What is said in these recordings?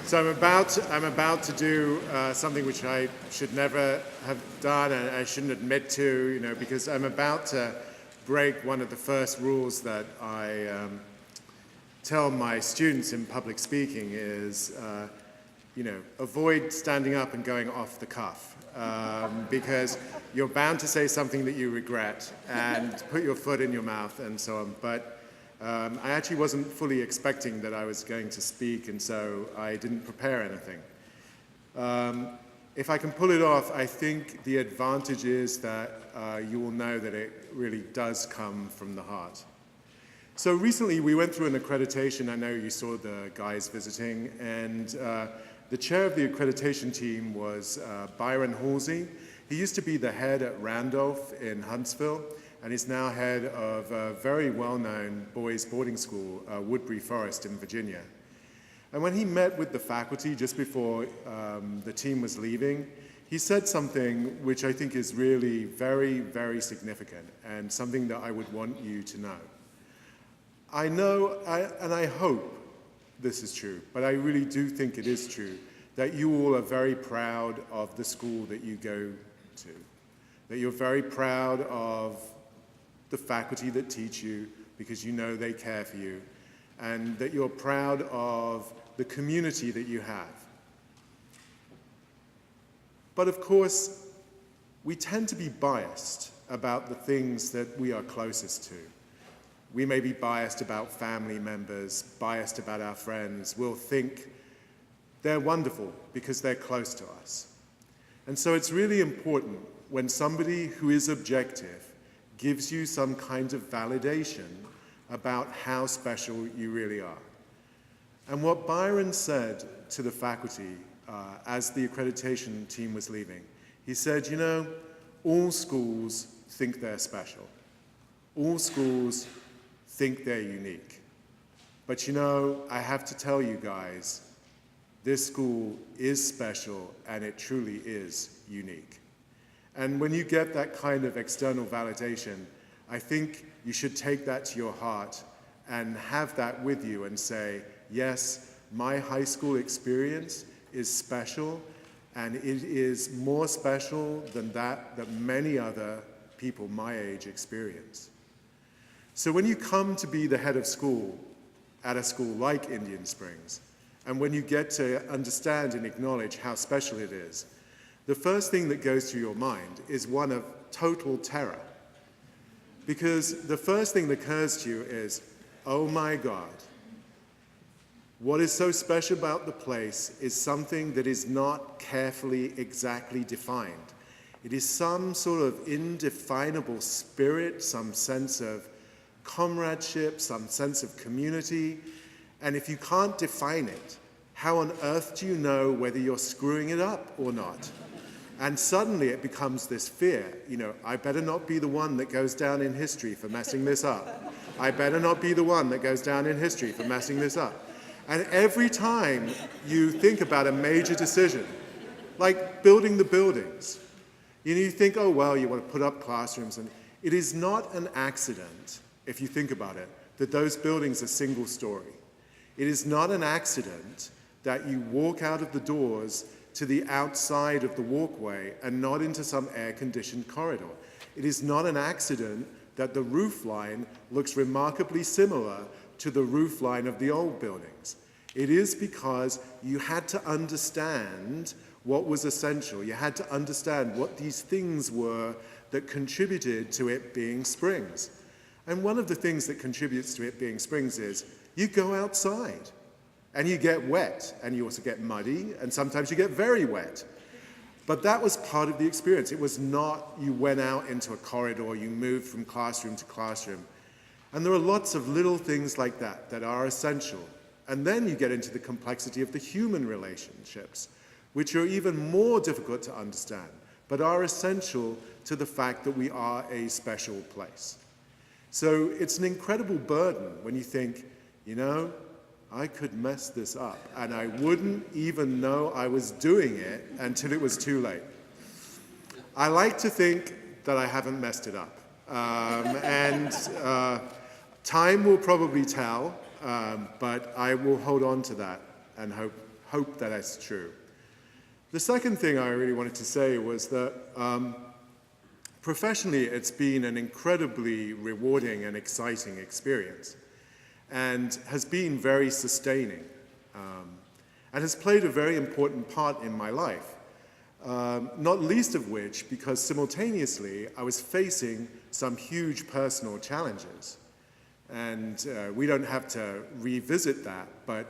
So I'm about to do something which I should never have done, and I shouldn't admit to, because I'm about to break one of the first rules that I tell my students in public speaking is, avoid standing up and going off the cuff, because you're bound to say something that you regret and put your foot in your mouth and so on. But I actually wasn't fully expecting that I was going to speak, and so I didn't prepare anything. If I can pull it off, I think the advantage is that you will know that it really does come from the heart. So recently we went through an accreditation. I know you saw the guys visiting, and the chair of the accreditation team was Byron Halsey. He used to be the head at Randolph in Huntsville, and is now head of a very well-known boys' boarding school, Woodbury Forest in Virginia. And when he met with the faculty just before the team was leaving, he said something which I think is really very, very significant, and something that I would want you to know. I know, and I hope this is true, but I really do think it is true, that you all are very proud of the school that you go to, that you're very proud of the faculty that teach you because you know they care for you, and that you're proud of the community that you have. But of course, we tend to be biased about the things that we are closest to. We may be biased about family members, biased about our friends. We'll think they're wonderful because they're close to us. And so it's really important when somebody who is objective gives you some kind of validation about how special you really are. And what Byron said to the faculty as the accreditation team was leaving, he said, all schools think they're special. All schools think they're unique. But I have to tell you guys, this school is special and it truly is unique. And when you get that kind of external validation, I think you should take that to your heart and have that with you and say, yes, my high school experience is special, and it is more special than that many other people my age experience. So when you come to be the head of school at a school like Indian Springs, and when you get to understand and acknowledge how special it is, the first thing that goes through your mind is one of total terror. Because the first thing that occurs to you is, oh my God, what is so special about the place is something that is not carefully exactly defined. It is some sort of indefinable spirit, some sense of comradeship, some sense of community. And if you can't define it, how on earth do you know whether you're screwing it up or not? And suddenly it becomes this fear, I better not be the one that goes down in history for messing this up. I better not be the one that goes down in history for messing this up. And every time you think about a major decision, like building the buildings, you think, oh, well, you want to put up classrooms. And it is not an accident, if you think about it, that those buildings are single story. It is not an accident that you walk out of the doors to the outside of the walkway and not into some air-conditioned corridor. It is not an accident that the roof line looks remarkably similar to the roof line of the old buildings. It is because you had to understand what was essential. You had to understand what these things were that contributed to it being Springs. And one of the things that contributes to it being Springs is you go outside. And you get wet, and you also get muddy, and sometimes you get very wet. But that was part of the experience. It was not you went out into a corridor, you moved from classroom to classroom. And there are lots of little things like that that are essential. And then you get into the complexity of the human relationships, which are even more difficult to understand, but are essential to the fact that we are a special place. So it's an incredible burden when you think, I could mess this up, and I wouldn't even know I was doing it until it was too late. I like to think that I haven't messed it up. Time will probably tell, but I will hold on to that and hope that that's true. The second thing I really wanted to say was that professionally, it's been an incredibly rewarding and exciting experience and has been very sustaining and has played a very important part in my life, not least of which because simultaneously I was facing some huge personal challenges. And we don't have to revisit that, but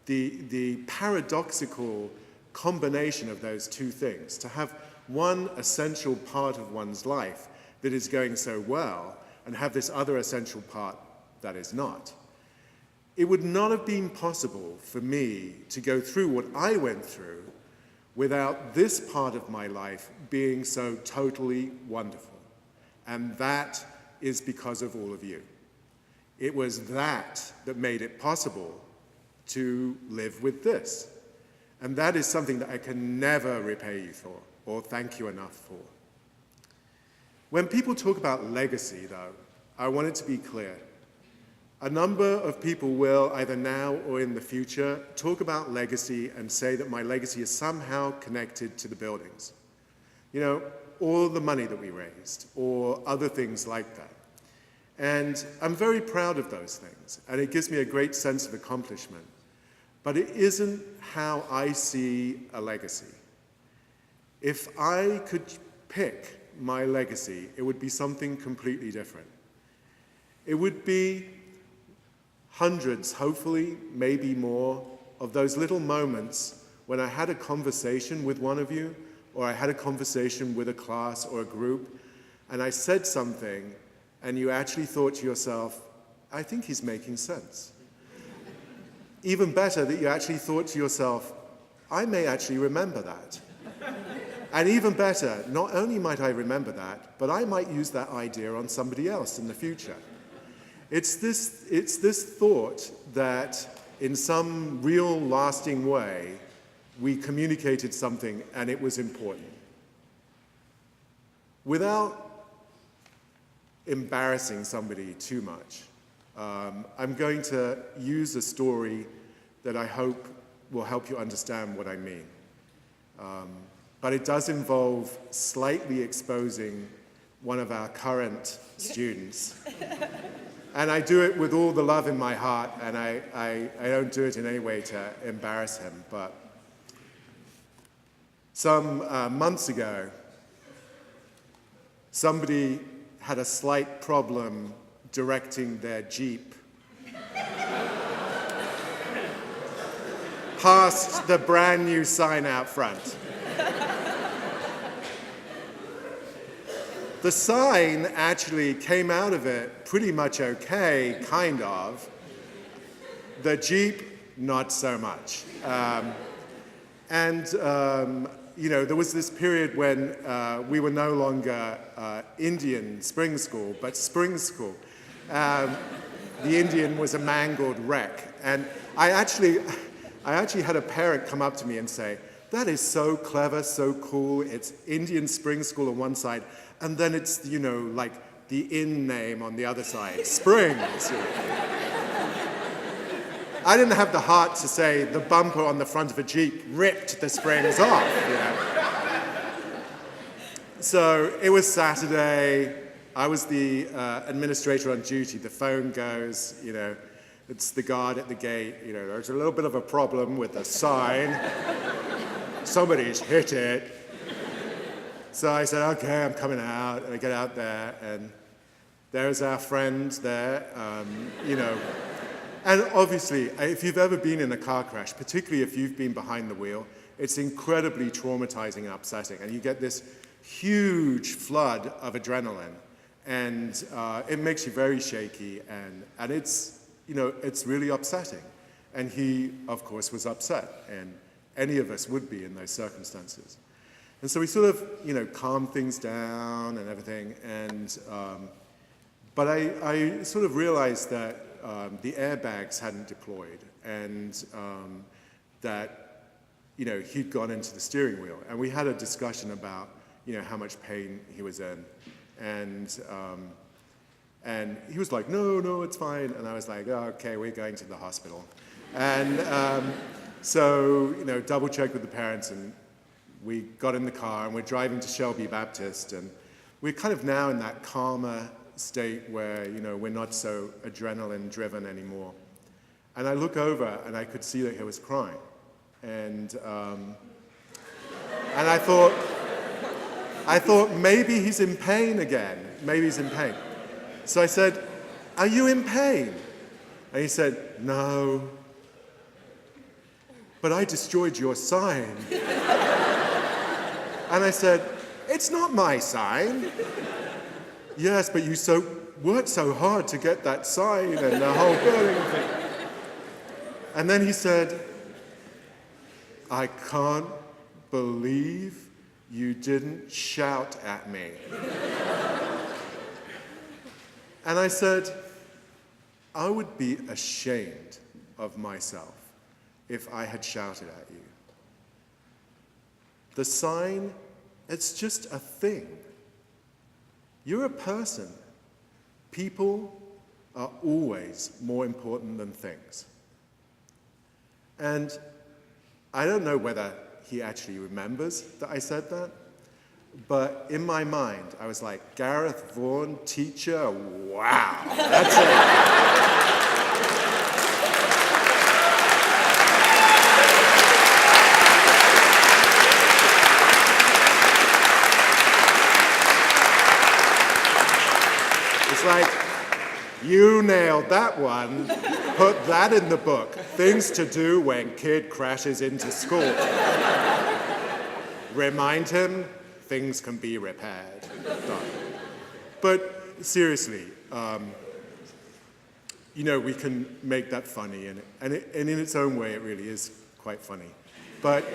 the paradoxical combination of those two things, to have one essential part of one's life that is going so well and have this other essential part that is not. It would not have been possible for me to go through what I went through without this part of my life being so totally wonderful. And that is because of all of you. It was that made it possible to live with this. And that is something that I can never repay you for or thank you enough for. When people talk about legacy, though, I want it to be clear. A number of people will, either now or in the future, talk about legacy and say that my legacy is somehow connected to the buildings. You know, or the money that we raised, or other things like that. And I'm very proud of those things, and it gives me a great sense of accomplishment. But it isn't how I see a legacy. If I could pick my legacy, it would be something completely different. It would be hundreds, hopefully, maybe more, of those little moments when I had a conversation with one of you, or I had a conversation with a class or a group, and I said something, and you actually thought to yourself, I think he's making sense. Even better, that you actually thought to yourself, I may actually remember that. And even better, not only might I remember that, but I might use that idea on somebody else in the future. It's this thought that in some real lasting way, we communicated something and it was important. Without embarrassing somebody too much, I'm going to use a story that I hope will help you understand what I mean. But it does involve slightly exposing one of our current students. And I do it with all the love in my heart, and I don't do it in any way to embarrass him. But some months ago, somebody had a slight problem directing their Jeep past the brand new sign out front. The sign actually came out of it pretty much okay, kind of. The Jeep, not so much. You know, there was this period when we were no longer Indian spring school, but spring school. The Indian was a mangled wreck. And I actually had a parent come up to me and say, that is so clever, so cool. It's Indian spring school on one side, and then it's, you know, like the inn name on the other side, Springs. I didn't have the heart to say the bumper on the front of a Jeep ripped the springs off, you know. So it was Saturday. I was the administrator on duty. The phone goes, you know, it's the guard at the gate. You know, there's a little bit of a problem with the sign. Somebody's hit it. So I said, okay, I'm coming out. And I get out there, and there's our friend there, you know. And obviously, if you've ever been in a car crash, particularly if you've been behind the wheel, it's incredibly traumatizing and upsetting. And you get this huge flood of adrenaline. And it makes you very shaky. And it's, you know, it's really upsetting. And he, of course, was upset. And any of us would be in those circumstances. And so we sort of, you know, calmed things down and everything. And, but I sort of realized that the airbags hadn't deployed, and that, you know, he'd gone into the steering wheel. And we had a discussion about, you know, how much pain he was in. And he was like, no, it's fine. And I was like, oh, okay, we're going to the hospital. And So, double checked with the parents, and we got in the car, and we're driving to Shelby Baptist, and we're kind of now in that calmer state where, we're not so adrenaline-driven anymore. And I look over, and I could see that he was crying. And I thought maybe he's in pain again. Maybe he's in pain. So I said, "Are you in pain?" And he said, "No. But I destroyed your sign." And I said, "It's not my sign." "Yes, but you worked so hard to get that sign and the whole building thing." And then he said, "I can't believe you didn't shout at me." And I said, "I would be ashamed of myself if I had shouted at you. The sign, it's just a thing. You're a person. People are always more important than things." And I don't know whether he actually remembers that I said that, but in my mind, I was like, Gareth, Vaughan, teacher, wow, that's it. It's like, you nailed that one. Put that in the book. Things to do when kid crashes into school. Remind him, things can be repaired. Done. But seriously, we can make that funny, and in its own way, it really is quite funny. But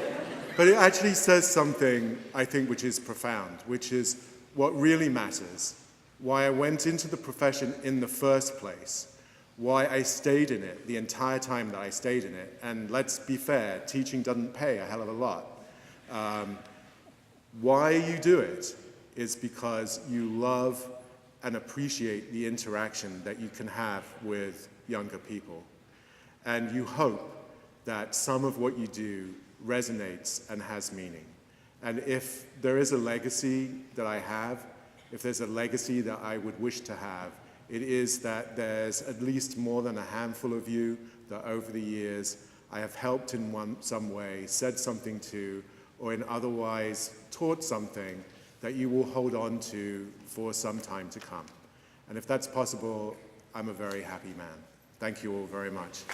it actually says something, I think, which is profound, which is what really matters. Why I went into the profession in the first place, why I stayed in it the entire time that I stayed in it. And let's be fair, teaching doesn't pay a hell of a lot. Why you do it is because you love and appreciate the interaction that you can have with younger people. And you hope that some of what you do resonates and has meaning. And if there is a legacy that I have, if there's a legacy that I would wish to have, it is that there's at least more than a handful of you that over the years I have helped in some way, said something to, or in otherwise taught something that you will hold on to for some time to come. And if that's possible, I'm a very happy man. Thank you all very much.